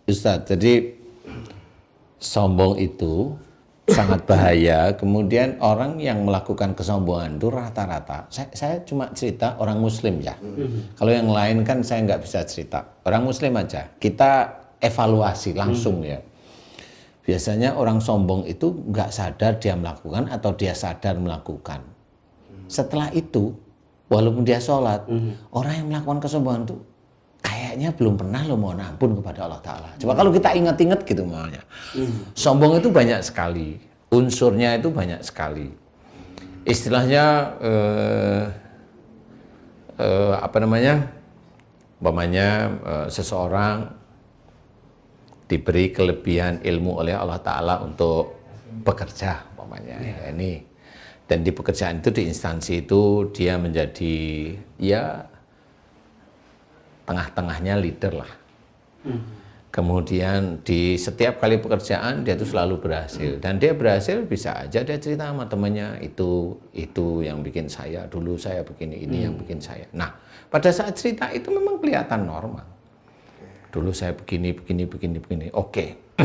Ustadz, jadi sombong itu sangat bahaya. Kemudian orang yang melakukan kesombongan itu rata-rata, saya cuma cerita orang muslim ya. Kalau yang lain kan saya nggak bisa cerita. Orang muslim aja, kita evaluasi langsung ya. Biasanya orang sombong itu nggak sadar dia melakukan atau dia sadar melakukan. Setelah itu, walaupun dia sholat, orang yang melakukan kesombongan itu kayaknya belum pernah lo mohon ampun kepada Allah Ta'ala. Coba kalau kita ingat-ingat gitu maunya. Sombong itu banyak sekali. Unsurnya itu banyak sekali. Istilahnya seseorang diberi kelebihan ilmu oleh Allah Ta'ala untuk bekerja umpamanya. Ya, ini. Dan di pekerjaan itu, di instansi itu dia menjadi ya tengah-tengahnya leader lah. Kemudian di setiap kali pekerjaan dia itu selalu berhasil. Dan dia berhasil bisa aja dia cerita sama temannya, itu yang bikin saya, dulu saya begini, ini yang bikin saya. Nah, pada saat cerita itu memang kelihatan normal. Dulu saya begini. Oke.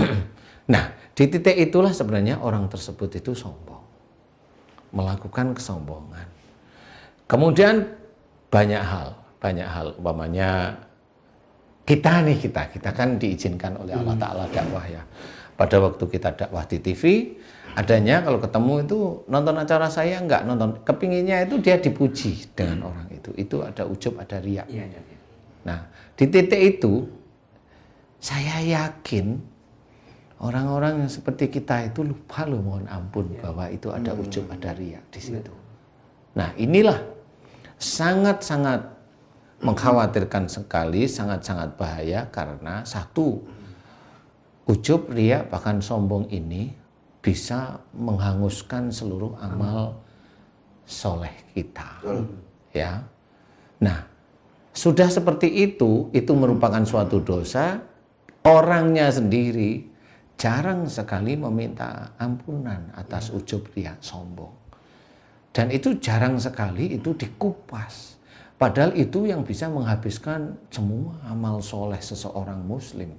Nah, di titik itulah sebenarnya orang tersebut itu sombong. Melakukan kesombongan. Kemudian banyak hal umpamanya kita kan diizinkan oleh Allah Ta'ala dakwah ya. Pada waktu kita dakwah di TV, adanya kalau ketemu itu nonton acara saya enggak nonton, kepinginnya itu dia dipuji dengan orang itu ada ujub, ada riya. Nah, di titik itu saya yakin orang-orang yang seperti kita itu lupa loh, mohon ampun, bahwa itu ada ujub, ada riya di situ. Nah, inilah sangat-sangat mengkhawatirkan sekali, sangat-sangat bahaya karena satu, ujub, riya, bahkan sombong ini bisa menghanguskan seluruh amal soleh kita. Ya. Nah, sudah seperti itu merupakan suatu dosa. Orangnya sendiri jarang sekali meminta ampunan atas ujub, riya, sombong. Dan itu jarang sekali itu dikupas. Padahal itu yang bisa menghabiskan semua amal soleh seseorang muslim.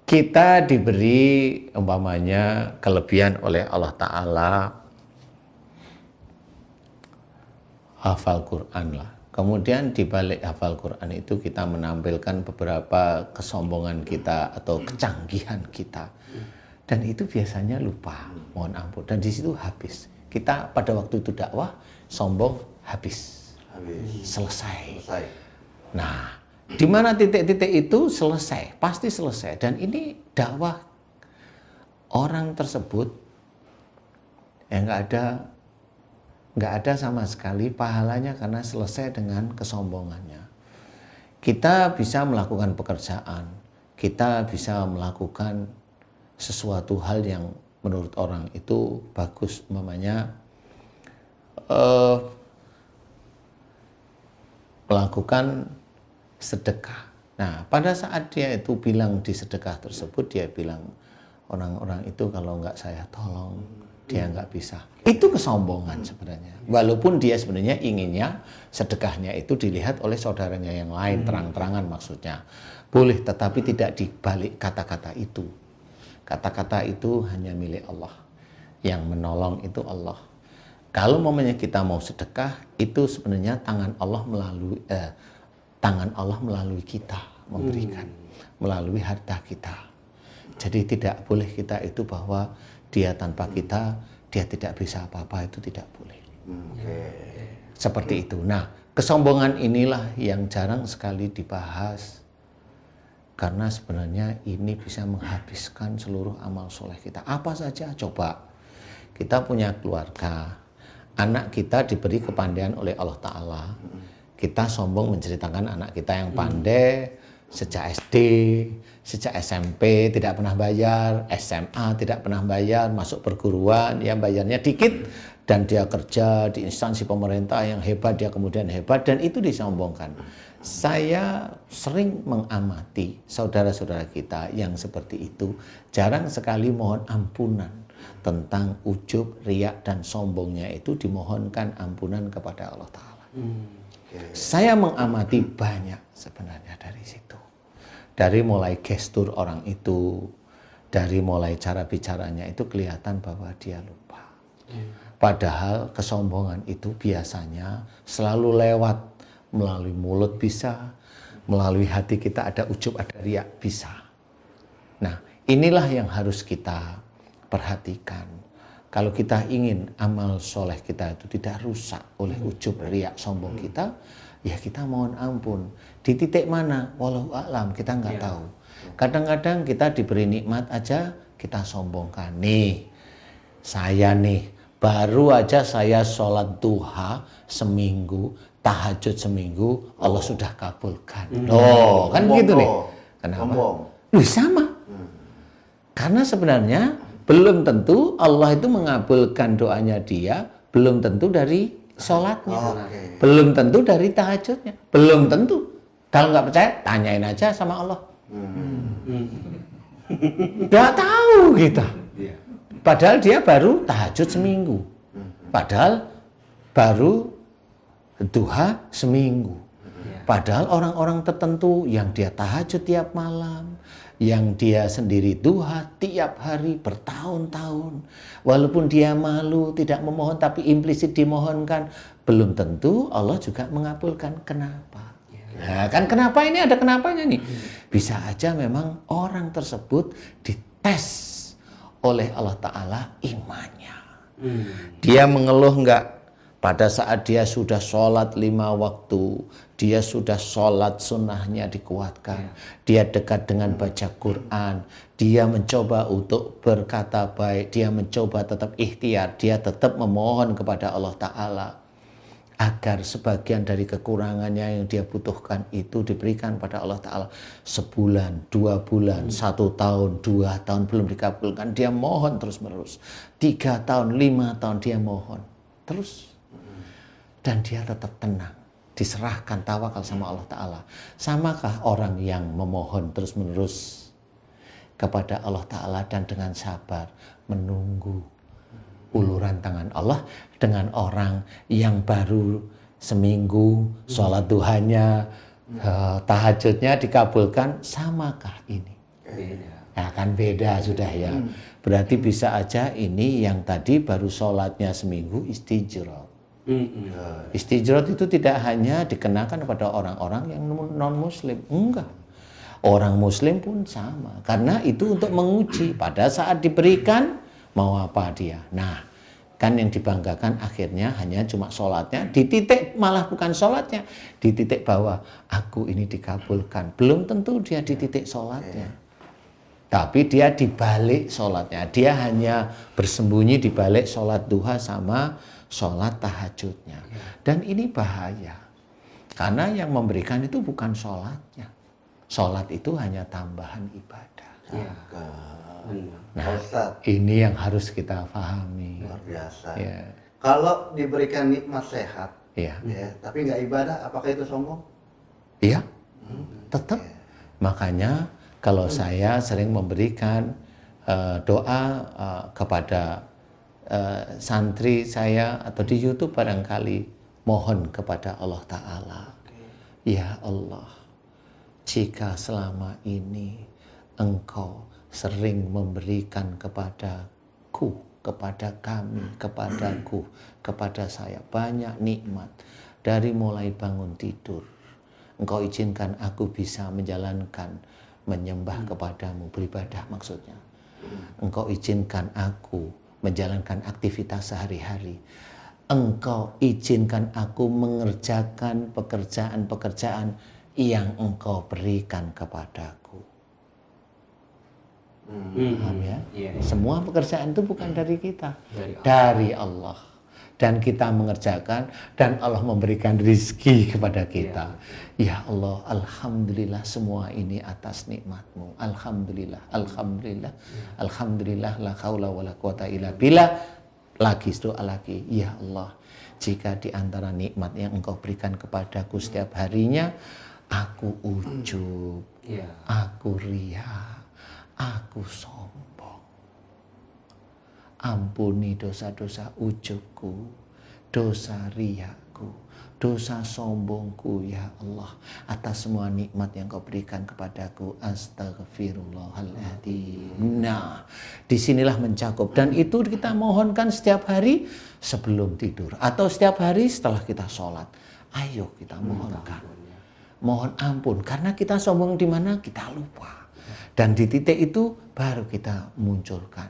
Kita diberi umpamanya kelebihan oleh Allah Ta'ala, hafal Quran lah. Kemudian di balik hafal Quran itu kita menampilkan beberapa kesombongan kita atau kecanggihan kita. Dan itu biasanya lupa, mohon ampun. Dan di situ habis. Kita pada waktu itu dakwah, sombong, habis. Selesai. Nah, di mana titik-titik itu selesai, pasti selesai. Dan ini dakwah orang tersebut yang nggak ada sama sekali pahalanya karena selesai dengan kesombongannya. Kita bisa melakukan pekerjaan, kita bisa melakukan sesuatu hal yang menurut orang itu bagus, umpamanya melakukan sedekah. Nah, pada saat dia itu bilang di sedekah tersebut, dia bilang orang-orang itu kalau nggak saya tolong, dia nggak bisa. Itu kesombongan sebenarnya. Walaupun dia sebenarnya inginnya sedekahnya itu dilihat oleh saudaranya yang lain, terang-terangan maksudnya. Boleh, tetapi tidak dibalik kata-kata itu. Kata-kata itu hanya milik Allah. Yang menolong itu Allah. Kalau momennya kita mau sedekah, itu sebenarnya tangan Allah melalui kita memberikan, melalui harta kita. Jadi tidak boleh kita itu bahwa dia tanpa kita, dia tidak bisa apa-apa, itu tidak boleh. Seperti itu. Nah, kesombongan inilah yang jarang sekali dibahas. Karena sebenarnya ini bisa menghabiskan seluruh amal soleh kita. Apa saja? Coba. Kita punya keluarga. Anak kita diberi kepandaian oleh Allah Ta'ala. Kita sombong menceritakan anak kita yang pandai sejak SD, sejak SMP tidak pernah bayar, SMA tidak pernah bayar, masuk perguruan ya bayarnya dikit, dan dia kerja di instansi pemerintah yang hebat, dia kemudian hebat, dan itu disombongkan. Saya sering mengamati saudara-saudara kita yang seperti itu, jarang sekali mohon ampunan tentang ujub, riak, dan sombongnya itu dimohonkan ampunan kepada Allah Ta'ala. Saya mengamati banyak sebenarnya dari situ. Dari mulai gestur orang itu, dari mulai cara bicaranya itu kelihatan bahwa dia lupa. Padahal kesombongan itu biasanya selalu lewat melalui mulut bisa, melalui hati kita ada ujub, ada riak bisa. Nah, inilah yang harus kita perhatikan. Kalau kita ingin amal soleh kita itu tidak rusak oleh ujub, riak, sombong kita, ya kita mohon ampun. Di titik mana? Wallahu a'lam, kita nggak tahu. Kadang-kadang kita diberi nikmat aja, kita sombongkan. Nih, saya nih, baru aja saya sholat duha seminggu, tahajud seminggu, Allah sudah kabulkan. Loh, kan begitu nih. Kenapa? Wih, sama. Karena sebenarnya belum tentu Allah itu mengabulkan doanya dia, belum tentu dari sholatnya, belum tentu dari tahajudnya, belum tentu. Kalau nggak percaya, tanyain aja sama Allah. Nggak tahu kita. Padahal dia baru tahajud seminggu, padahal baru duha seminggu. Padahal orang-orang tertentu yang dia tahajud tiap malam, yang dia sendiri duha tiap hari bertahun-tahun, walaupun dia malu tidak memohon tapi implisit dimohonkan, belum tentu Allah juga mengabulkan. Kenapa? Nah, kan kenapa ini ada kenapanya nih? Bisa aja memang orang tersebut dites oleh Allah Ta'ala imannya. Dia mengeluh enggak? Pada saat dia sudah sholat 5 waktu, dia sudah sholat sunnahnya dikuatkan, dia dekat dengan baca Quran, dia mencoba untuk berkata baik, dia mencoba tetap ikhtiar, dia tetap memohon kepada Allah Ta'ala agar sebagian dari kekurangannya yang dia butuhkan itu diberikan pada Allah Ta'ala. Sebulan, 2 bulan, 1 tahun, 2 tahun belum dikabulkan, dia mohon terus menerus. 3 tahun, 5 tahun dia mohon terus. Dan dia tetap tenang, diserahkan, tawakal sama Allah Ta'ala. Samakah orang yang memohon terus menerus kepada Allah Ta'ala dan dengan sabar menunggu uluran tangan Allah dengan orang yang baru seminggu sholat duhanya, tahajudnya dikabulkan? Samakah ini? Nah, kan beda sudah ya. Berarti bisa aja ini yang tadi baru sholatnya seminggu istijrot. Istijrot itu tidak hanya dikenakan pada orang-orang yang non-muslim, enggak. Orang muslim pun sama, karena itu untuk menguji. Pada saat diberikan, mau apa dia? Nah, kan yang dibanggakan akhirnya hanya cuma sholatnya, di titik malah bukan sholatnya, di titik bahwa aku ini dikabulkan. Belum tentu dia di titik sholatnya, tapi dia di balik sholatnya. Dia hanya bersembunyi di balik sholat duha sama sholat tahajudnya. Dan ini bahaya, karena yang memberikan itu bukan sholatnya. Sholat itu hanya tambahan ibadah. Nah, ini yang harus kita pahami. Luar biasa. Ya. Kalau diberikan nikmat sehat, Ya. tapi nggak ibadah, apakah itu sombong? Iya, tetap. Makanya kalau saya sering memberikan doa kepada santri saya atau di YouTube barangkali, mohon kepada Allah Ta'ala. Ya Allah, jika selama ini Engkau sering memberikan kepadaku, kepada kami, kepadaku, kepada saya banyak nikmat, dari mulai bangun tidur, Engkau izinkan aku bisa menjalankan, menyembah kepadamu, beribadah maksudnya. Engkau izinkan aku menjalankan aktivitas sehari-hari. Engkau izinkan aku mengerjakan pekerjaan-pekerjaan yang Engkau berikan kepadaku. Paham ya? Semua pekerjaan itu bukan dari kita, dari Allah. Dan kita mengerjakan, dan Allah memberikan rizki kepada kita. Ya Allah, Alhamdulillah semua ini atas nikmat-Mu. Alhamdulillah, Alhamdulillah, Alhamdulillah, la haula wa la quwata illa billah. Lagi, doa lagi. Ya Allah, jika di antara nikmat yang Engkau berikan kepadaku setiap harinya, aku ujub, aku ria, aku sombong. Ampuni dosa-dosa ujubku, dosa riaku. dosa sombongku ya Allah, atas semua nikmat yang kau berikan kepadaku. Astagfirullahaladzim. Nah, disinilah mencakup. Dan itu kita mohonkan setiap hari sebelum tidur. Atau setiap hari setelah kita sholat. Ayo kita mohonkan. Mohon ampun. Karena kita sombong di mana kita lupa. Dan di titik itu baru kita munculkan.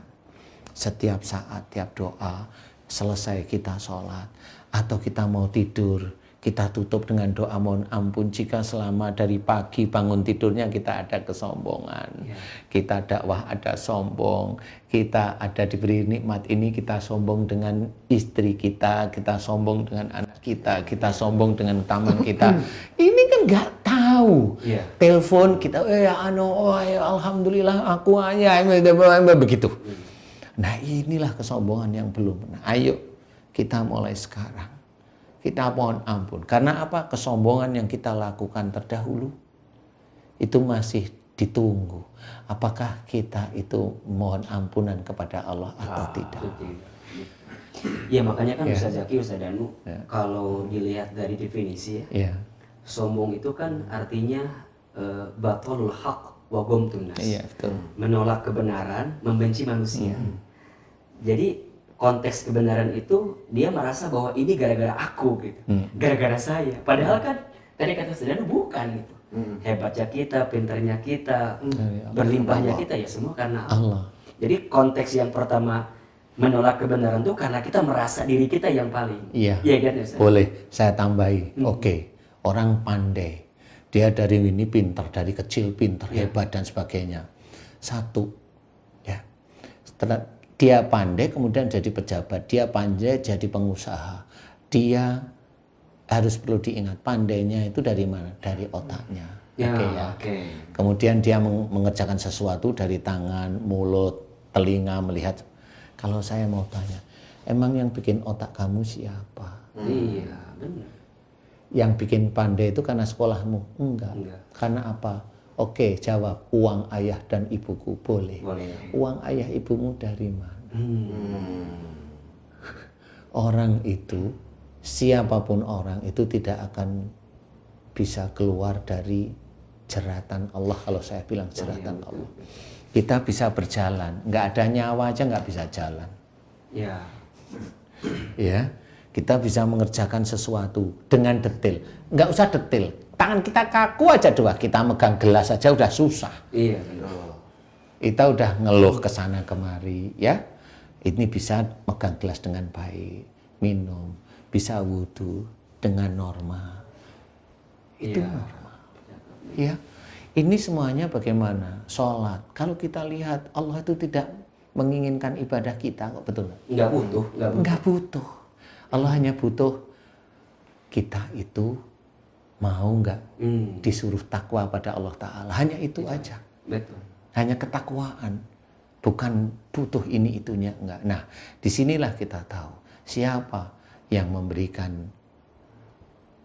Setiap saat, tiap doa, selesai kita sholat. Atau kita mau tidur, kita tutup dengan doa mohon ampun jika selama dari pagi bangun tidurnya kita ada kesombongan. Kita dakwah ada sombong, kita ada diberi nikmat ini kita sombong dengan istri kita sombong dengan anak kita sombong dengan taman kita. Ini kan nggak tahu. Telepon kita, alhamdulillah aku aja begitu. Nah, inilah kesombongan yang belum pernah. Ayo kita mulai sekarang. Kita mohon ampun. Karena apa? Kesombongan yang kita lakukan terdahulu itu masih ditunggu. Apakah kita itu mohon ampunan kepada Allah atau tidak? Ya makanya kan Ustaz Zaki, Ustaz Danu, kalau dilihat dari definisi sombong itu kan artinya batalul haq wa ghamtun nas. Menolak kebenaran, membenci manusia. Jadi konteks kebenaran itu dia merasa bahwa ini gara-gara aku gitu, gara-gara saya. Padahal kan tadi kata Saudara bukan gitu. Hebatnya kita, pintarnya kita, berlimpahnya kita ya semua karena Allah. Jadi konteks yang pertama menolak kebenaran itu karena kita merasa diri kita yang paling. Iya kan Ustaz? Boleh saya tambahi. Oke, orang pandai. Dia dari ini pintar, dari kecil pintar, hebat dan sebagainya. Satu, ya. Dia pandai kemudian jadi pejabat, dia pandai jadi pengusaha. Dia harus perlu diingat pandainya itu dari mana? Dari otaknya. Kemudian dia mengerjakan sesuatu dari tangan, mulut, telinga, melihat. Kalau saya mau tanya, emang yang bikin otak kamu siapa? Iya, benar. Yang bikin pandai itu karena sekolahmu? Enggak. Karena apa? Oke, jawab. Uang ayah dan ibuku. Boleh. Uang ayah ibumu dari mana? Orang itu, siapapun orang itu tidak akan bisa keluar dari jeratan Allah. Kalau saya bilang jeratan Allah. Kita bisa berjalan. Nggak ada nyawa aja nggak bisa jalan. Ya. Kita bisa mengerjakan sesuatu dengan detail. Nggak usah detail. Tangan kita kaku aja doang. Kita megang gelas aja udah susah. Iya, benar. Kita udah ngeluh ke sana kemari, ya. Ini bisa megang gelas dengan baik, minum, bisa wudhu dengan normal. Itu normal. Ya. Ini semuanya bagaimana? Sholat. Kalau kita lihat Allah itu tidak menginginkan ibadah kita, kok betul? Nggak butuh. Allah hanya butuh kita itu mau nggak disuruh takwa pada Allah Ta'ala. Hanya itu aja. Betul. Hanya ketakwaan. Bukan butuh ini itunya. Enggak. Nah, disinilah kita tahu siapa yang memberikan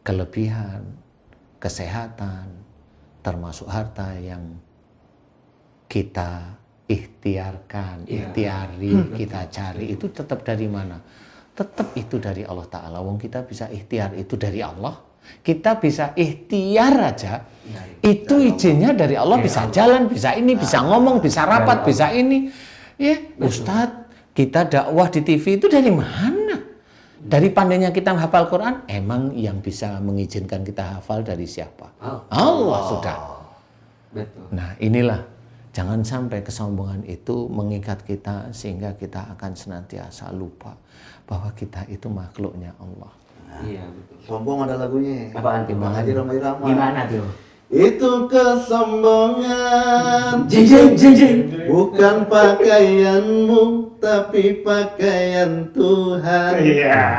kelebihan, kesehatan, termasuk harta yang kita ikhtiarkan, kita cari. Itu tetap dari mana? Tetap itu dari Allah Ta'ala. Wong kita bisa ikhtiar itu dari Allah. Kita bisa ikhtiar aja. Itu izinnya dari Allah. Bisa jalan, bisa ini, bisa ngomong, bisa rapat, bisa ini. Ya, Ustadz, kita dakwah di TV itu dari mana? Dari pandainya kita hafal Quran. Emang yang bisa mengizinkan kita hafal dari siapa? Allah sudah. Nah, inilah. Jangan sampai kesombongan itu mengikat kita sehingga kita akan senantiasa lupa bahwa kita itu makhluknya Allah. Iya, betul. Sombong ada lagunya. Apaan? Gimana tuh? Itu kesombongan. Jeng. Bukan pakaianmu, tapi pakaian Tuhan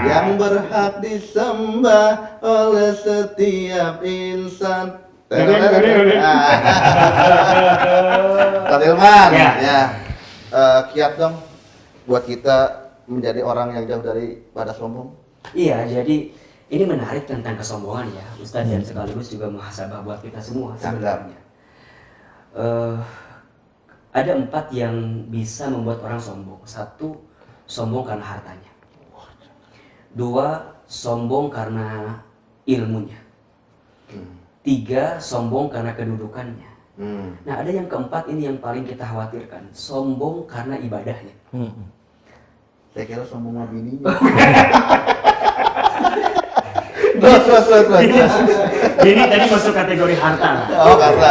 yang berhak disembah oleh setiap insan. Kak Ilman, kiat dong buat kita menjadi orang yang jauh daripada sombong. Iya, jadi ini menarik tentang kesombongan ya, Ustadz, dan sekaligus juga muhasabah buat kita semua sebenarnya. Ada 4 yang bisa membuat orang sombong. 1, sombong karena hartanya. 2, sombong karena ilmunya. 3, sombong karena kedudukannya. Nah, ada yang keempat, ini yang paling kita khawatirkan, sombong karena ibadahnya. Saya kira sombong sama bininya. Jadi tadi masuk kategori harta. Oh, harta,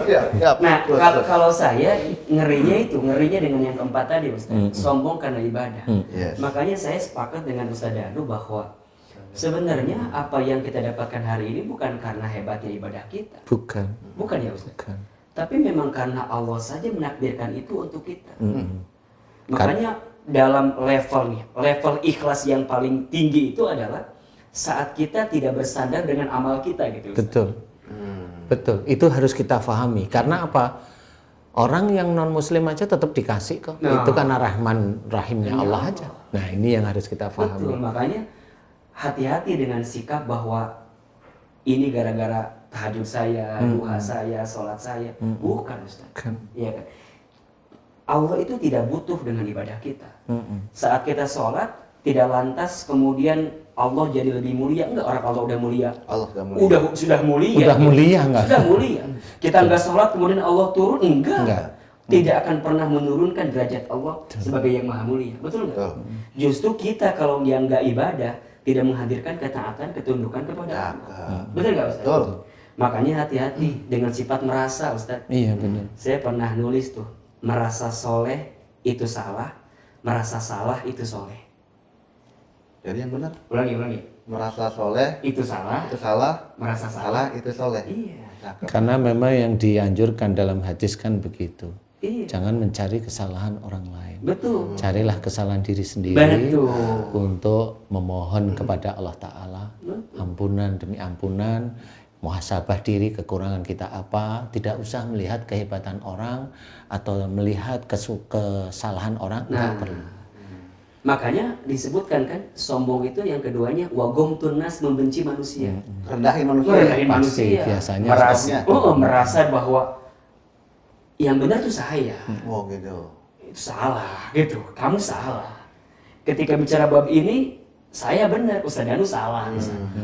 siap. Nah, kalau saya ngerinya dengan yang keempat tadi, Ustaz. Sombong karena ibadah. Yes. Makanya saya sepakat dengan Ustaz Danu bahwa sebenarnya apa yang kita dapatkan hari ini bukan karena hebatnya ibadah kita. Bukan ya, Ustaz. Tapi memang karena Allah saja menakdirkan itu untuk kita. Makanya dalam level ikhlas yang paling tinggi itu adalah saat kita tidak bersandar dengan amal kita gitu. Betul. Itu harus kita pahami. Karena apa? Orang yang non muslim aja tetap dikasih kok. Itu karena rahman rahimnya Allah aja. Nah, ini yang harus kita pahami. Betul, makanya hati-hati dengan sikap bahwa ini gara-gara tahajud saya, duha saya, sholat saya. Bukan, Ustaz. Iya kan? Allah itu tidak butuh dengan ibadah kita. Saat kita sholat, tidak lantas kemudian Allah jadi lebih mulia. Enggak, orang Allah udah mulia. Sudah mulia. Sudah mulia. Kita enggak sholat kemudian Allah turun, enggak. Tidak akan pernah menurunkan derajat Allah sebagai yang maha mulia. Betul enggak? Justru kita kalau yang enggak ibadah tidak menghadirkan ketaatan, ketundukan kepada Allah. Betul enggak, Ustaz? Betul. Makanya hati-hati dengan sifat merasa, Ustaz. Iya, benar. Saya pernah nulis tuh, merasa soleh itu salah, merasa salah itu soleh. Jadi yang benar. Ulangi. Merasa soleh Itu salah. Merasa salah. Itu soleh. Iya. Karena memang yang dianjurkan dalam hadis kan begitu. Iya. Jangan mencari kesalahan orang lain. Betul. Carilah kesalahan diri sendiri. Betul. Untuk memohon kepada Allah Ta'ala ampunan demi ampunan, muhasabah diri kekurangan kita apa, tidak usah melihat kehebatan orang atau melihat kesalahan orang, nggak perlu. Makanya disebutkan kan, sombong itu yang keduanya wagomtun nas, membenci manusia. Rendahin manusia. Pasti biasanya merasa bahwa yang benar tuh saya. Oh gitu. Itu salah gitu. Kamu salah. Ketika bicara bab ini saya benar, Ustaz Danu salah.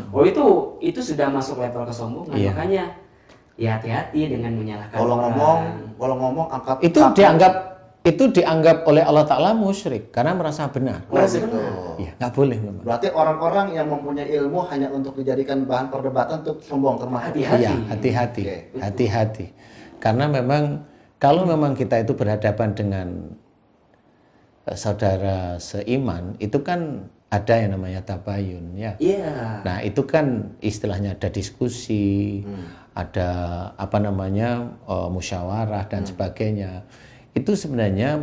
Oh itu sudah masuk level kesombongan. Makanya ya hati-hati dengan menyalahkan orang. Kalau ngomong angkat itu dianggap oleh Allah Ta'ala musyrik karena merasa benar. Merasa benar. Iya, nggak boleh memang. Berarti orang-orang yang mempunyai ilmu hanya untuk dijadikan bahan perdebatan untuk sombong termasuk. Iya, hati-hati. Karena memang kalau memang kita itu berhadapan dengan saudara seiman, itu kan ada yang namanya tabayun, ya. Iya. Nah, itu kan istilahnya ada diskusi, ada musyawarah dan sebagainya. Itu sebenarnya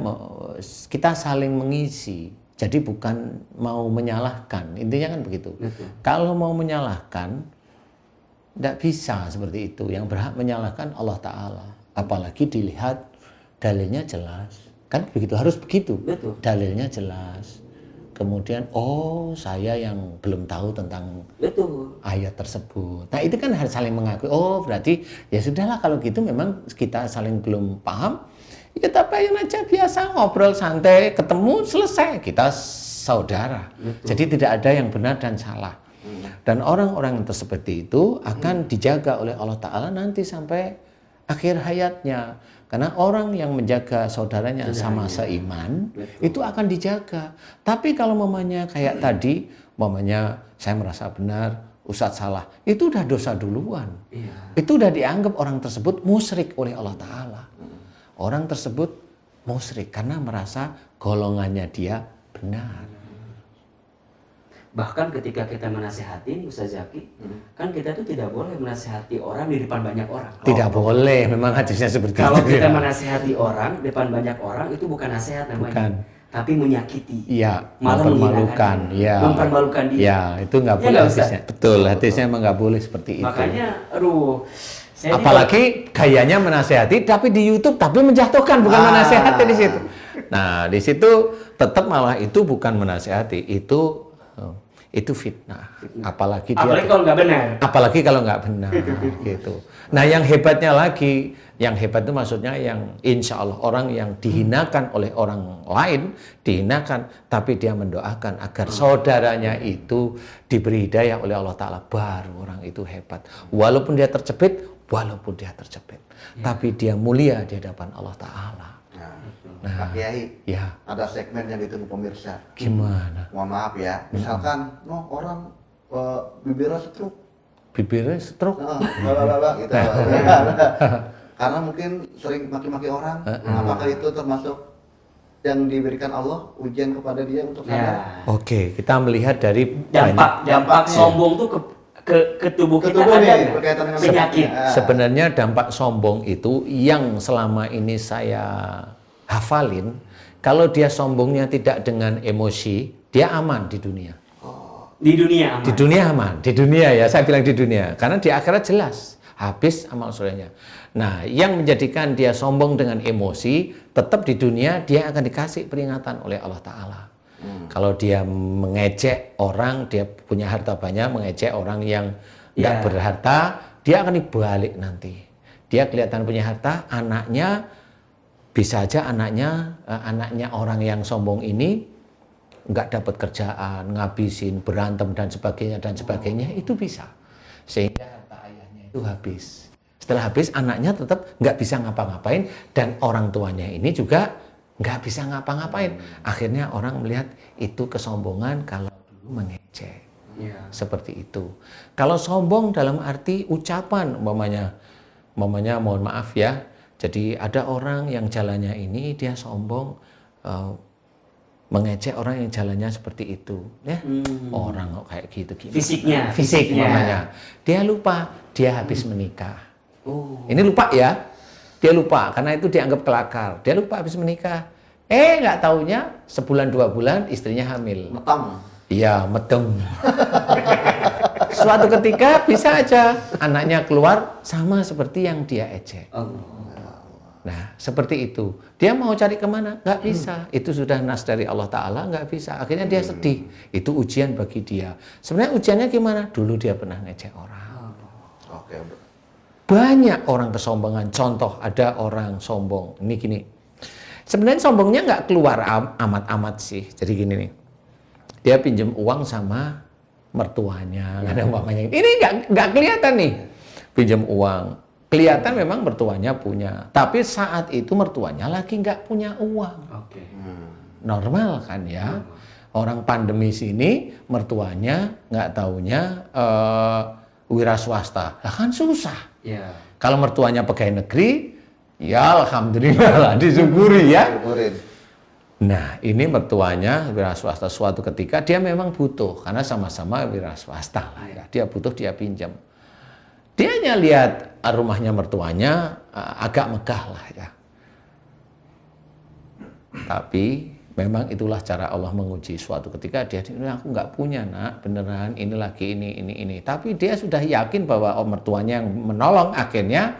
kita saling mengisi. Jadi bukan mau menyalahkan, intinya kan begitu. Kalau mau menyalahkan, tidak bisa seperti itu. Yang berhak menyalahkan Allah Ta'ala. Apalagi dilihat dalilnya jelas. Kan begitu, harus begitu. Dalilnya jelas. Kemudian, saya yang belum tahu tentang ayat tersebut. Nah, itu kan harus saling mengakui. Oh, berarti ya sudahlah kalau gitu memang kita saling belum paham. Ya tabayun aja biasa, ngobrol santai, ketemu, selesai. Kita saudara. Jadi tidak ada yang benar dan salah. Dan orang-orang yang seperti itu akan dijaga oleh Allah Ta'ala nanti sampai akhir hayatnya. Karena orang yang menjaga saudaranya sama seiman, itu akan dijaga. Tapi kalau mamanya kayak tadi, mamanya saya merasa benar, Ustadz salah, itu udah dosa duluan. Itu udah dianggap orang tersebut musyrik oleh Allah Ta'ala. Orang tersebut musyrik karena merasa golongannya dia benar. Bahkan ketika kita menasihati, Ustaz Zaki, kan kita tuh tidak boleh menasihati orang di depan banyak orang. Tidak boleh, memang hadisnya seperti itu. Kalau kita menasihati orang di depan banyak orang, itu bukan nasihat namanya. Tapi menyakiti. Iya, malah mempermalukan. Iya. Mempermalukan dia. Iya, itu nggak boleh hadisnya. Betul, hadisnya memang nggak boleh seperti itu. Makanya, apalagi gayanya menasehati tapi di YouTube tapi menjatuhkan, bukan menasehati di situ. Nah, di situ tetap malah itu bukan menasehati, itu fitnah. Apalagi kalau nggak benar. Apalagi kalau nggak benar gitu. Nah, yang hebatnya lagi, yang hebat itu maksudnya yang insya Allah orang yang dihinakan oleh orang lain, dihinakan, tapi dia mendoakan agar saudaranya itu diberi hidayah oleh Allah Ta'ala, baru orang itu hebat. Walaupun dia terjepit, tapi dia mulia di hadapan Allah Ta'ala. Nah, Pak Kiai, ya. ada segmen yang ditunggu pemirsa. Gimana? Mohon maaf ya, misalkan orang bibirnya stroke. Bibirnya stroke? Gitu. Karena mungkin sering maki-maki orang, apakah itu termasuk yang diberikan Allah, ujian kepada dia untuk sadar? Oke, kita melihat dari dampak sombong tuh ke tubuh kita ada berkaitan dengan penyakit. Sebenarnya dampak sombong itu yang selama ini saya hafalin, kalau dia sombongnya tidak dengan emosi, dia aman di dunia. Di dunia aman. Di dunia aman, di dunia ya, saya bilang di dunia. Karena di akhirat jelas, habis amal solehnya. Nah, yang menjadikan dia sombong dengan emosi, tetap di dunia dia akan dikasih peringatan oleh Allah Ta'ala. Kalau dia mengejek orang, dia punya harta banyak, mengejek orang yang tidak berharta, dia akan dibalik nanti. Dia kelihatan punya harta, anaknya, bisa aja anaknya orang yang sombong ini nggak dapat kerjaan, ngabisin, berantem dan sebagainya, itu bisa. Sehingga harta ayahnya itu habis. Setelah habis, anaknya tetap nggak bisa ngapa-ngapain, dan orang tuanya ini juga nggak bisa ngapa-ngapain. Akhirnya orang melihat itu kesombongan kalau dulu mengejek. Seperti itu. Kalau sombong dalam arti ucapan, umpamanya mohon maaf ya, jadi ada orang yang jalannya ini dia sombong, mengejek orang yang jalannya seperti itu, ya. Orang kok kayak gitu gini. Fisik namanya. Dia lupa dia habis menikah. Ini lupa ya. Dia lupa karena itu dianggap kelakar. Dia lupa habis menikah. Nggak taunya sebulan 2 bulan istrinya hamil. Metang. Iya, meteng. Suatu ketika bisa aja anaknya keluar sama seperti yang dia ejek. Nah, seperti itu. Dia mau cari kemana? Nggak bisa. Itu sudah nas dari Allah Ta'ala, nggak bisa. Akhirnya dia sedih. Itu ujian bagi dia. Sebenarnya ujiannya gimana? Dulu dia pernah ngejek orang. Banyak orang kesombongan. Contoh, ada orang sombong. Ini gini. Sebenarnya sombongnya nggak keluar amat-amat sih. Jadi gini nih. Dia pinjam uang sama mertuanya. Ada umpamanya. Ini nggak kelihatan nih. Pinjam uang. Kelihatan memang mertuanya punya, tapi saat itu mertuanya lagi nggak punya uang. Normal kan ya? Orang pandemi sini mertuanya nggak taunya wira swasta, lah kan susah. Kalau mertuanya pegawai negeri, ya alhamdulillah lah disyukuri ya. Nah, ini mertuanya wira swasta, suatu ketika dia memang butuh karena sama-sama wira swasta lah ya. Dia butuh, dia pinjam. Dia hanya lihat rumahnya mertuanya agak megah lah ya. Tapi memang itulah cara Allah menguji. Suatu ketika dia, aku nggak punya nak, beneran ini lagi ini. Tapi dia sudah yakin bahwa mertuanya yang menolong, akhirnya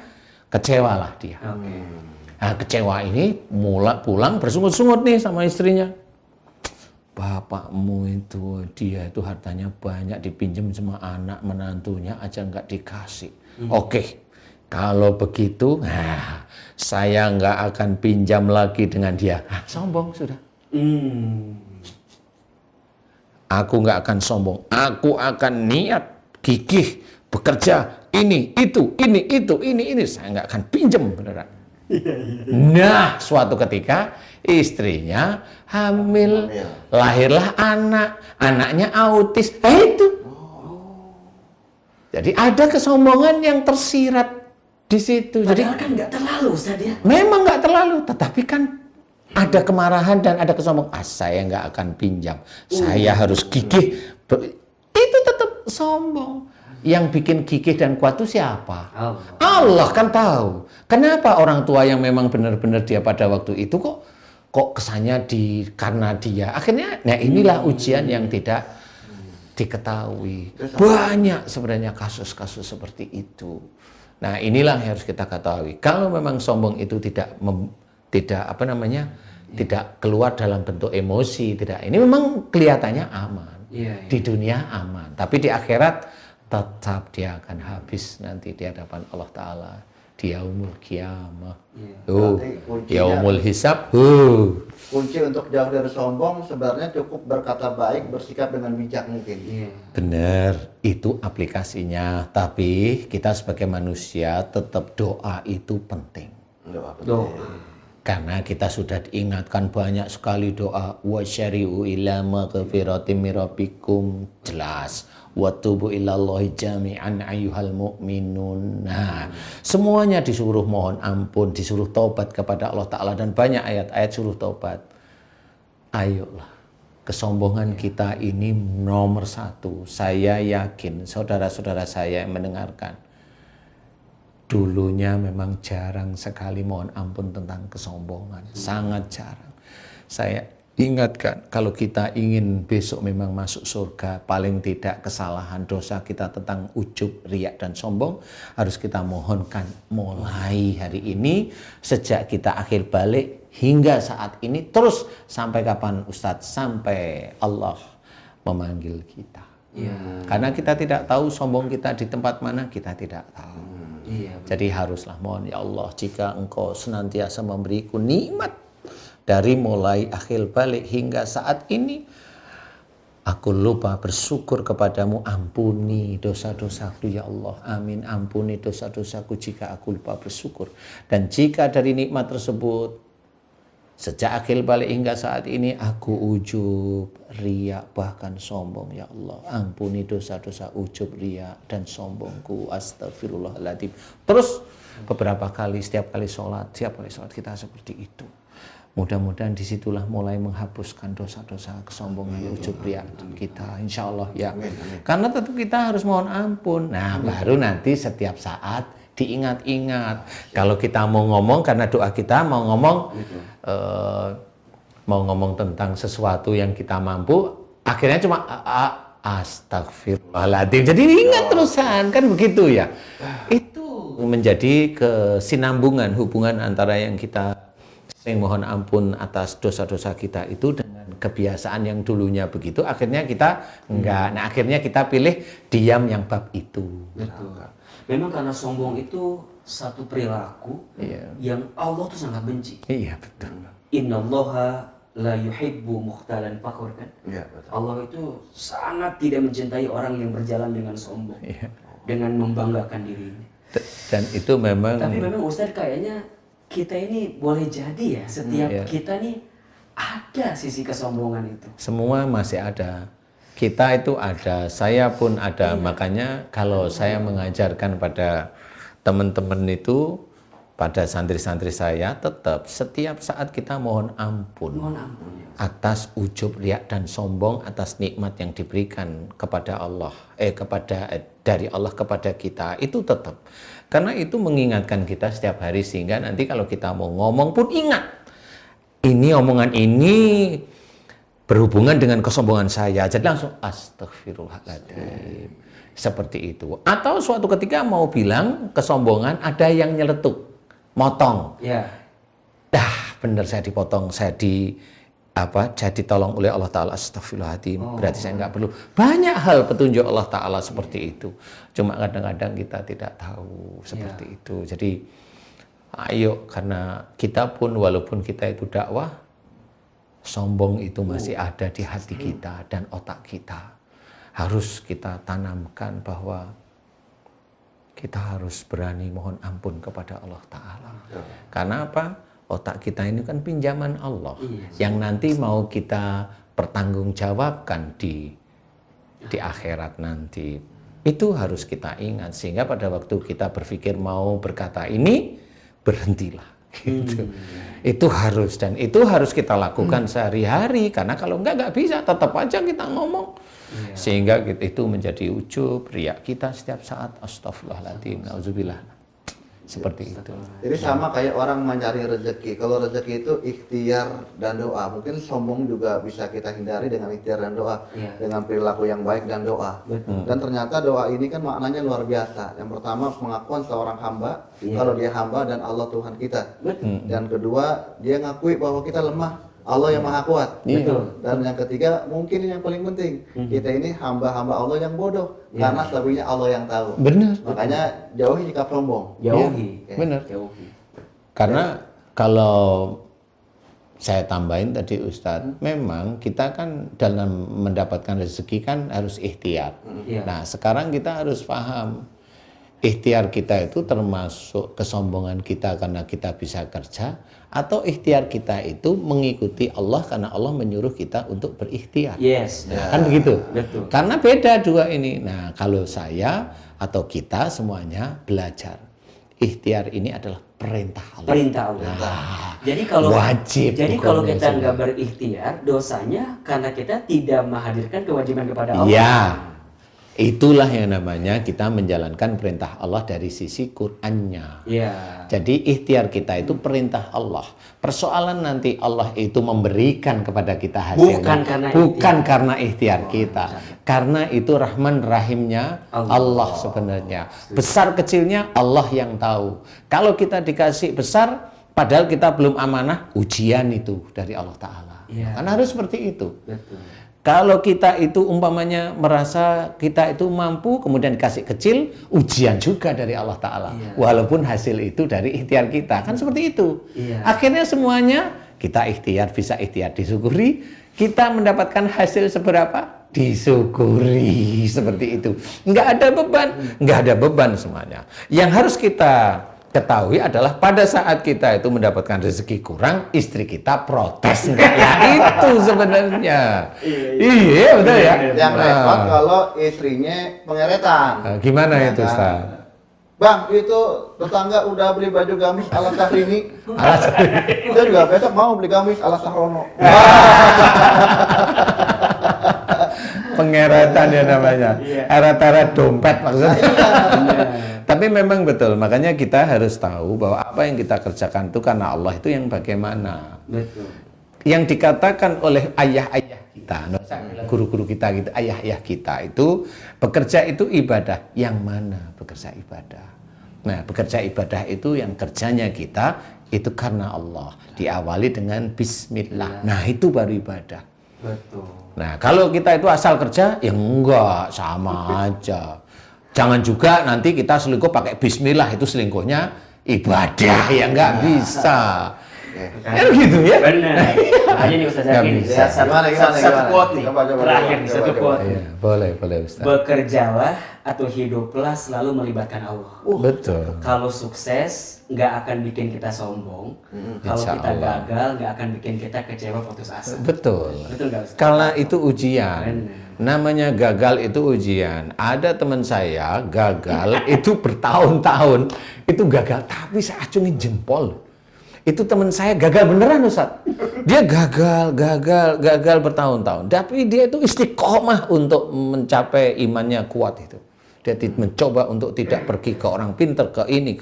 kecewalah dia. Nah, kecewa ini pulang bersungut-sungut nih sama istrinya. Bapakmu itu, dia itu hartanya banyak, dipinjam sama anak menantunya aja nggak dikasih. Oke, kalau begitu, saya nggak akan pinjam lagi dengan dia. Sombong sudah. Aku nggak akan sombong. Aku akan niat, gigih, bekerja, ini, itu. Saya nggak akan pinjam beneran. Nah, suatu ketika istrinya hamil, lahirlah anaknya autis. Itu. Jadi ada kesombongan yang tersirat di situ. Padahal kan nggak terlalu, Ustaz ya. Memang nggak terlalu, tetapi kan ada kemarahan dan ada kesombongan. Saya nggak akan pinjam. Saya harus gigih. Itu tetap sombong. Yang bikin gigih dan kuat itu siapa? Allah kan tahu. Kenapa orang tua yang memang benar-benar dia pada waktu itu kok kesannya karena dia. Akhirnya, nah inilah ujian yang tidak diketahui. Banyak sebenarnya kasus-kasus seperti itu. Nah inilah yang harus kita ketahui. Kalau memang sombong itu tidak keluar dalam bentuk emosi, ini memang kelihatannya aman. Di dunia aman, tapi di akhirat tetap dia akan habis nanti di hadapan Allah Ta'ala di yaumul qiyamah. Yaumul hisab. Kunci untuk jauh dari sombong sebenarnya cukup berkata baik, bersikap dengan bijak mungkin. Benar, itu aplikasinya. Tapi kita sebagai manusia tetap doa itu penting. Karena kita sudah diingatkan banyak sekali doa wasyari'u ila maghfiratin min rabbikum, jelas, wa tubu ilallahi jami'an ayyuhal mu'minun. Nah, semuanya disuruh mohon ampun, disuruh taubat kepada Allah Ta'ala, dan banyak ayat-ayat suruh taubat. Ayolah, kesombongan kita ini nomor satu. Saya yakin saudara-saudara saya yang mendengarkan dulunya memang jarang sekali mohon ampun tentang kesombongan, sangat jarang. Saya ingatkan, kalau kita ingin besok memang masuk surga, paling tidak kesalahan dosa kita tentang ujub, riak, dan sombong harus kita mohonkan mulai hari ini, sejak kita akhir balik hingga saat ini, terus sampai kapan Ustadz? Sampai Allah memanggil kita. Karena kita tidak tahu sombong kita di tempat mana, kita tidak tahu. Jadi haruslah mohon, ya Allah, jika Engkau senantiasa memberiku nikmat dari mulai akhir balik hingga saat ini, aku lupa bersyukur kepadamu, ampuni dosa-dosaku ya Allah. Amin, ampuni dosa-dosaku jika aku lupa bersyukur. Dan jika dari nikmat tersebut sejak akhir balik hingga saat ini aku ujub, riak, bahkan sombong, ya Allah, ampuni dosa-dosa ujub, riak, dan sombongku, astagfirullahaladzim. Terus beberapa kali, setiap kali sholat kita seperti itu. Mudah-mudahan disitulah mulai menghapuskan dosa-dosa kesombongan, ujub, riak kita, insya Allah ya. Karena tetap kita harus mohon ampun. Nah, baru nanti setiap saat diingat-ingat. Kalau kita mau ngomong, karena doa kita mau ngomong tentang sesuatu yang kita mampu, akhirnya cuma astagfirullahaladzim. Jadi ingat terusan, kan begitu ya. Itu menjadi kesinambungan hubungan antara yang kita sering mohon ampun atas dosa-dosa kita itu dengan kebiasaan yang dulunya begitu, akhirnya kita enggak. Nah, akhirnya kita pilih diam yang bab itu. Betul. Memang karena sombong itu satu perilaku yang Allah tuh sangat benci. Iya, betul. Innallaha la yuhibbu mukhtalan fakhur, kan? Iya, betul. Allah itu sangat tidak mencintai orang yang berjalan dengan sombong, dengan membanggakan dirinya. Dan itu memang. Tapi memang Ustadz, kayaknya kita ini boleh jadi ya, setiap kita nih ada sisi kesombongan itu. Semua masih ada. Kita itu ada, saya pun ada. Makanya kalau saya mengajarkan pada teman-teman itu, pada santri-santri saya, tetap setiap saat kita mohon ampun atas ujub, riak, dan sombong atas nikmat yang diberikan kepada Allah, dari Allah kepada kita, itu tetap. Karena itu mengingatkan kita setiap hari, sehingga nanti kalau kita mau ngomong pun ingat, ini omongan ini berhubungan dengan kesombongan saya, jadi langsung astagfirullahaladzim, seperti itu. Atau suatu ketika mau bilang kesombongan, ada yang nyeletuk, motong, bener saya dipotong, saya ditolong oleh Allah Ta'ala, astagfirullahaladzim, berarti saya nggak perlu. Banyak hal petunjuk Allah Ta'ala seperti itu, cuma kadang-kadang kita tidak tahu seperti itu. Jadi ayo, karena kita pun walaupun kita itu dakwah, sombong itu masih ada di hati kita dan otak kita. Harus kita tanamkan bahwa kita harus berani mohon ampun kepada Allah Ta'ala. Karena apa? Otak kita ini kan pinjaman Allah, yang nanti mau kita pertanggungjawabkan di akhirat nanti. Itu harus kita ingat, sehingga pada waktu kita berpikir mau berkata ini, berhentilah. Gitu. Itu harus, dan itu harus kita lakukan sehari-hari, karena kalau nggak bisa, tetap aja kita ngomong, sehingga itu menjadi ujub, riak kita setiap saat. Astagfirullahaladzim, na'udzubillah, seperti itu. Jadi sama kayak orang mencari rezeki. Kalau rezeki itu ikhtiar dan doa. Mungkin sombong juga bisa kita hindari dengan ikhtiar dan doa, dengan perilaku yang baik dan doa. Dan ternyata doa ini kan maknanya luar biasa. Yang pertama, pengakuan seorang hamba, kalau dia hamba dan Allah Tuhan kita. Dan kedua, dia ngakui bahwa kita lemah, Allah yang maha kuat. Betul. Dan yang ketiga, mungkin yang paling penting, kita ini hamba-hamba Allah yang bodoh. Karena selebihnya Allah yang tahu. Benar. Makanya jauhi sikap sombong. Jauhi. Benar. Jauhi. Karena kalau saya tambahin tadi Ustadz, memang kita kan dalam mendapatkan rezeki kan harus ikhtiar. Nah, sekarang kita harus paham, ikhtiar kita itu termasuk kesombongan kita karena kita bisa kerja, atau ikhtiar kita itu mengikuti Allah karena Allah menyuruh kita untuk berikhtiar. Yes. Kan begitu? Betul. Karena beda dua ini. Nah, kalau saya atau kita semuanya belajar, ikhtiar ini adalah perintah Allah. Perintah Allah. Jadi kalau wajib. Jadi kalau hukumnya kita sudah. nggak berikhtiar, dosanya karena kita tidak menghadirkan kewajiban kepada Allah. Ya, itulah yang namanya kita menjalankan perintah Allah dari sisi Qur'annya. Ya. Jadi ikhtiar kita itu perintah Allah. Persoalan nanti Allah itu memberikan kepada kita hasilnya. Bukan karena ikhtiar kita. Karena itu Rahman Rahimnya Allah sebenarnya. Besar kecilnya Allah yang tahu. Kalau kita dikasih besar, padahal kita belum amanah, ujian itu dari Allah Ta'ala. Ya. Kan harus seperti itu. Betul. Kalau kita itu umpamanya merasa kita itu mampu, kemudian dikasih kecil, ujian juga dari Allah Ta'ala. Walaupun hasil itu dari ikhtiar kita. Kan seperti itu. Akhirnya semuanya kita ikhtiar, bisa ikhtiar, disyukuri. Kita mendapatkan hasil seberapa? Disyukuri. Seperti itu. Nggak ada beban. Nggak ada beban semuanya. Yang harus kita ketahui adalah pada saat kita itu mendapatkan rezeki kurang, istri kita protes. Ya itu sebenarnya. Iya betul ya. Yang repot kalau istrinya pengeretan. Nah, gimana itu Ustaz? Bang, itu tetangga udah beli baju gamis ala Syahrini. Dia juga besok mau beli gamis ala Sahrono. Pengeretan ya namanya. Eret-eret dompet maksudnya. Tapi memang betul, makanya kita harus tahu bahwa apa yang kita kerjakan itu karena Allah itu yang bagaimana. Betul. Yang dikatakan oleh ayah-ayah kita, guru-guru kita gitu, ayah-ayah kita itu bekerja itu ibadah. Yang mana bekerja ibadah? Nah, bekerja ibadah itu yang kerjanya kita itu karena Allah. Diawali dengan bismillah. Nah, itu baru ibadah. Betul. Nah, kalau kita itu asal kerja, ya enggak, sama aja. Jangan juga nanti kita selingkuh pakai bismillah, itu selingkuhnya ibadah, ya enggak bisa. Kan gitu ya? Benar. Makanya nih Ustaz Zaki, satu quote nih, terakhir nih, satu quote. Iya, boleh Ustaz. Bekerjalah atau hiduplah selalu melibatkan Allah. Betul. Kalau sukses nggak akan bikin kita sombong. Kalau Insya kita Allah. gagal nggak akan bikin kita kecewa putus asa. Betul. Betul nggak Ustaz? Karena itu ujian. Namanya gagal itu ujian. Ada teman saya gagal itu bertahun-tahun. Itu gagal, tapi saya acungin jempol. Itu teman saya gagal beneran Ustaz. Dia gagal bertahun-tahun. Tapi dia itu istiqomah untuk mencapai imannya kuat itu. Dia mencoba untuk tidak pergi ke orang pintar, ke ini.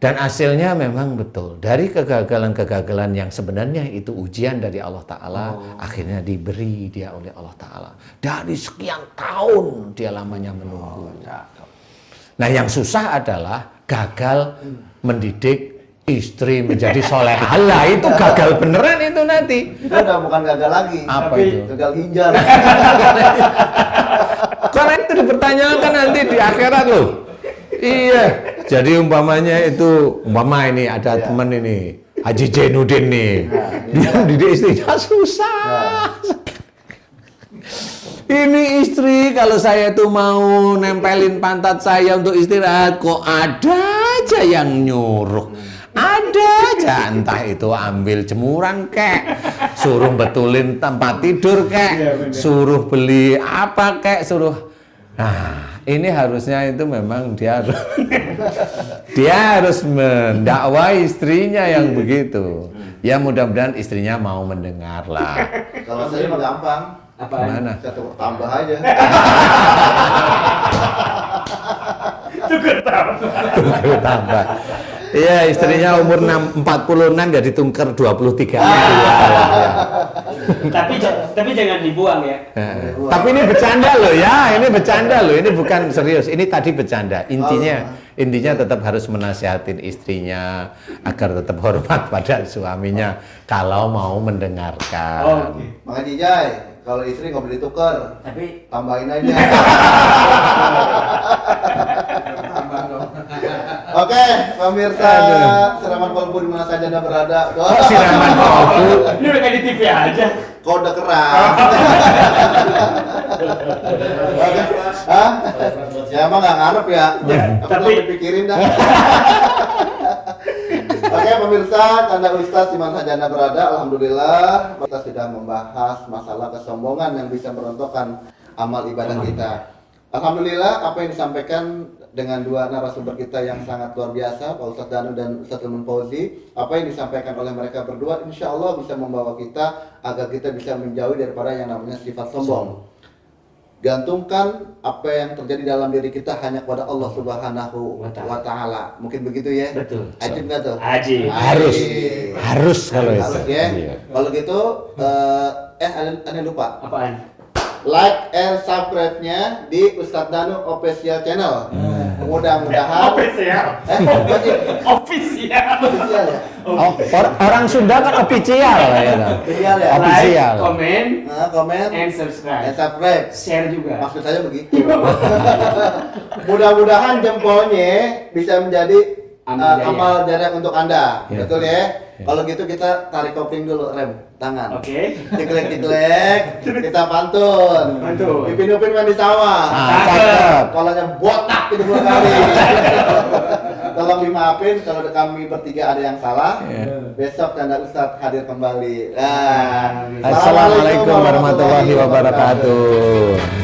Dan hasilnya memang betul. Dari kegagalan-kegagalan yang sebenarnya itu ujian dari Allah Ta'ala, akhirnya diberi dia oleh Allah Ta'ala. Dari sekian tahun dia lamanya menunggu. Nah, yang susah adalah gagal mendidik istri menjadi solehah. Lah, itu gagal beneran itu nanti. Itu udah bukan gagal lagi. Apa tapi itu? gagal ginjal. Karena itu dipertanyakan nanti di akhirat loh. Iya. Jadi umpamanya itu, ini ada teman ini, Haji Jainuddin nih. Dia mendidik istrinya susah. Ini istri kalau saya tuh mau nempelin pantat saya untuk istirahat, kok ada aja yang nyuruh. Ada aja, entah itu ambil jemuran kek, suruh betulin tempat tidur kek, suruh beli apa kek, suruh. Nah, ini harusnya itu memang dia harus mendakwai istrinya yang begitu. Ya mudah-mudahan istrinya mau mendengar lah. Kalau saya mah gampang. Mana? Satu tambah aja. Cukup Tambah. Iya, istrinya umur 46 ya ditungker 23. Tapi jangan dibuang ya. Tapi ini bercanda loh ya, ini bercanda loh, ini bukan serius. Ini tadi bercanda. Intinya Intinya tetap harus menasihatin istrinya agar tetap hormat pada suaminya kalau mau mendengarkan. Makanya Jai, kalau istri nggak boleh ditukar, Tapi tambahin aja. Oke, pemirsa Siraman Kolbu di mana saja Anda berada. Siraman Kolbu. ini udah kayak di TV aja. Kode keras. Oke. Hah? Ya emang nggak ngarep ya. Tapi dipikirin dah. Oke pemirsa, Anda Ustadz di mana saja Anda berada, alhamdulillah kita sudah membahas masalah kesombongan yang bisa merontokkan amal ibadah kita. Alhamdulillah apa yang disampaikan dengan dua narasumber kita yang sangat luar biasa, Pak Ustadz Danu dan Ustadz Hilman Fauzi, apa yang disampaikan oleh mereka berdua insya Allah bisa membawa kita agar kita bisa menjauhi daripada yang namanya sifat sombong. Gantungkan apa yang terjadi dalam diri kita hanya kepada Allah Subhanahu wa Ta'ala. Mungkin begitu ya? Betul. Ajib nggak tuh? Ajib. Harus kalau itu. Harus ya. Iya. Kalau gitu, ada yang lupa. Apaan? Like and subscribe-nya di Ustadz Danu Official Channel. Mudah-mudahan. Official. Official. Official ya. Orang Sunda kan official ya. Official ya. Official. Like, comment, Komen, and subscribe. subscribe. Share juga. Maksud saya begitu. Mudah-mudahan jempolnya bisa menjadi amal jariah untuk Anda. Ya. Betul ya? Kalau gitu kita tarik kopling dulu, rem tangan. Oke. Diglek, kita pantun. Pantun. Ipin-ipin main di sawah. Cakep. Kolanya botak itu 2 kali. Tolong dimaafin kalau kami bertiga ada yang salah. Besok Tanda Ustadz hadir kembali. Assalamualaikum warahmatullahi wabarakatuh.